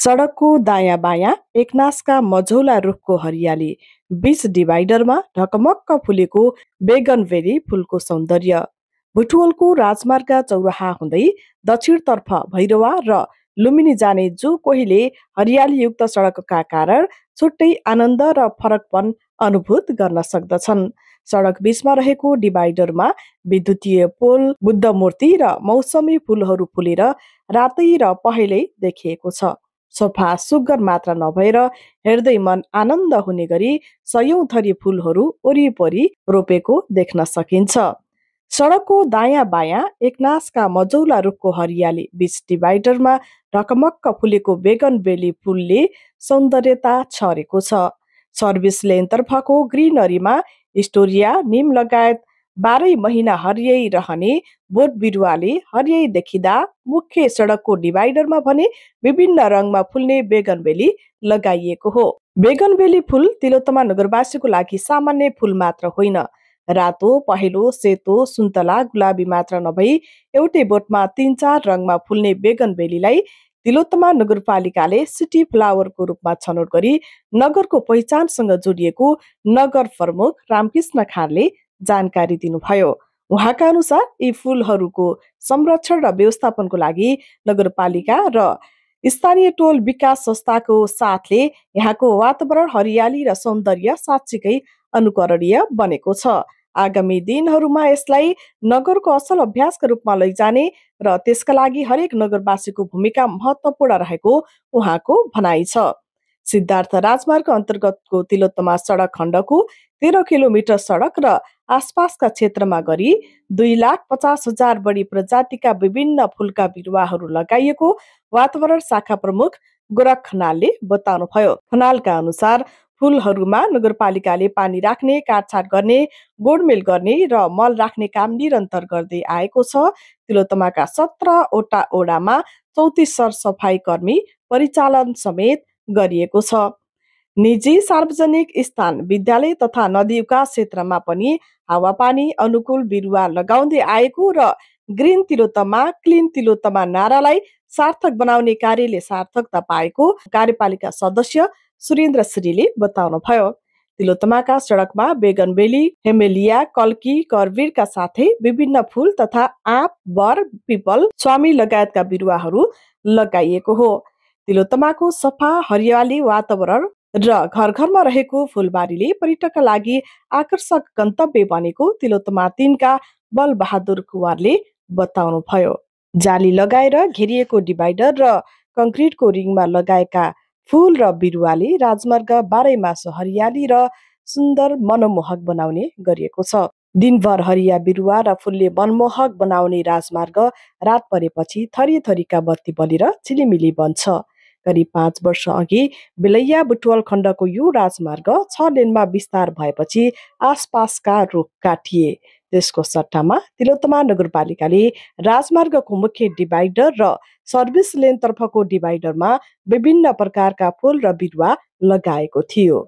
सडकको दायाँ बायाँ एकनासका मझौला रुखको हरियाली, बीच डिभाइडरमा ढकमक्क फुलेको बेगनवेली फुलको सौन्दर्य। बुटवलको राजमार्ग चौराहा हुँदै दक्षिणतर्फ भैरवा र लुम्बिनी जाने जो कोहीले हरियालीयुक्त सडकका कारण छुट्टै आनन्द र फरकपन अनुभूत गर्न सक्दछन्। सडक बीचमा रहेको डिभाइडरमा विद्युतीय पोल, बुद्ध मूर्ति र मौसमी फुलहरू फुलेर रातै र पहेँलै देखिएको छ। सोफा सुग्घर मात्र नभएर हेर्दै मन आनन्द हुने गरी सयौं थरी फुलहरू वरिपरि रोपेको देख्न सकिन्छ। सडकको दायाँ बायाँ एकनासका मझौला रुखको हरियाली, बीच डिभाइडरमा ढकमक्क फुलेको बेगनबेली फुलले सौन्दर्यता छरेको छ। सर्भिस लेनतर्फको ग्रिनरीमा स्टोरिया, निम लगायत 12 महिना हरियै रहने बोट बिरुवाले हरियै देखिँदा मुख्य सडकको डिभाइडरमा भने विभिन्न रङमा फुल्ने बेगनबेली लगाइएको हो। बेगनबेली फुल तिलोत्तमा नगरवासीको लागि सामान्य फुल मात्र होइन। रातो, पहेँलो, सेतो, सुन्तला, गुलाबी मात्र नभई एउटै बोटमा 3-4 रङमा फुल्ने बेगनबेलीलाई तिलोत्तमा नगरपालिकाले सिटी फ्लावरको रूपमा छनौट गरी नगरको पहिचानसँग जोडिएको नगर प्रमुख रामकृष्ण खाँडले जानकारी दिनुभयो। उहाँका अनुसार यी फुलहरूको संरक्षण र व्यवस्थापनको लागि नगरपालिका र स्थानीय टोल विकास संस्थाको साथले यहाँको वातावरण, हरियाली र सौन्दर्य साँच्चीकै अनुकरणीय बनेको छ। आगामी दिनहरूमा यसलाई नगरको असल अभ्यासका रूपमा लैजाने र त्यसका लागि हरेक नगरवासीको भूमिका महत्त्वपूर्ण रहेको उहाँको भनाइ छ। सिद्धार्थ राजमार्ग अन्तर्गतको तिलोत्तमा सडक खण्डको 13 किलोमिटर सडक र आसपासका क्षेत्रमा गरी 2,50,000 बढी प्रजातिका विभिन्न फुलका बिरुवाहरू लगाइएको वातावरण शाखा प्रमुख गोरख खनालले बताउनुभयो। खनालका अनुसार फुलहरूमा नगरपालिकाले पानी राख्ने, काटछाट गर्ने, गोडमेल गर्ने र मल राख्ने काम निरन्तर गर्दै आएको छ। तिलोत्तमाका 17 वटा ओडामा 34 सरसफाई कर्मी परिचालन समेत गरिएको छ। निजी सार्वजनिक स्थान, विद्यालय तथा नदीका क्षेत्रमा पनि हावापानी अनुकूल बिरुवा लगाउँदै आएको र ग्रिन तिलोत्तमा, क्लिन तिलोत्तमा नारालाई सार्थक बनाउने कार्यले सार्थकता पाएको कार्यपालिका सदस्य सुरेन्द्र श्रीले बताउनुभयो। तिलोत्तमाका सडकमा बेगनबेली, हेमेलिया, कल्की, करवीरका साथै विभिन्न फुल तथा आँप, बर, पिपल, स्वामी लगायतका बिरुवाहरू लगाइएको हो। तिलोत्तमाको सफा हरियाली वातावरण र घर घरमा रहेको फुलबारीले पर्यटकका लागि आकर्षक गन्तव्य बनेको तिलोत्तमा 3 का बलबहादुर कुँवरले बताउनुभयो। जाली लगाएर घेरिएको डिभाइडर र कङ्क्रिटको रिङमा लगाएका फुल र बिरुवाले राजमार्ग 12 मास हरियाली र सुन्दर मनमोहक बनाउने गरिएको छ। दिनभर हरिया बिरुवा र फुलले मनमोहक बनाउने राजमार्ग रात परेपछि थरी थरीका बत्ती बलेर चिलिमिली बन्छ। करिब 5 वर्ष अघि बेलैया बुटवल खण्डको यो राजमार्ग 6 लेनमा विस्तार भएपछि आसपासका रुख काटिए। त्यसको सट्टामा तिलोत्तमा नगरपालिकाले राजमार्गको मुख्य डिभाइडर र सर्भिस लेनतर्फको डिभाइडरमा विभिन्न प्रकारका फुल र बिरुवा लगाएको थियो।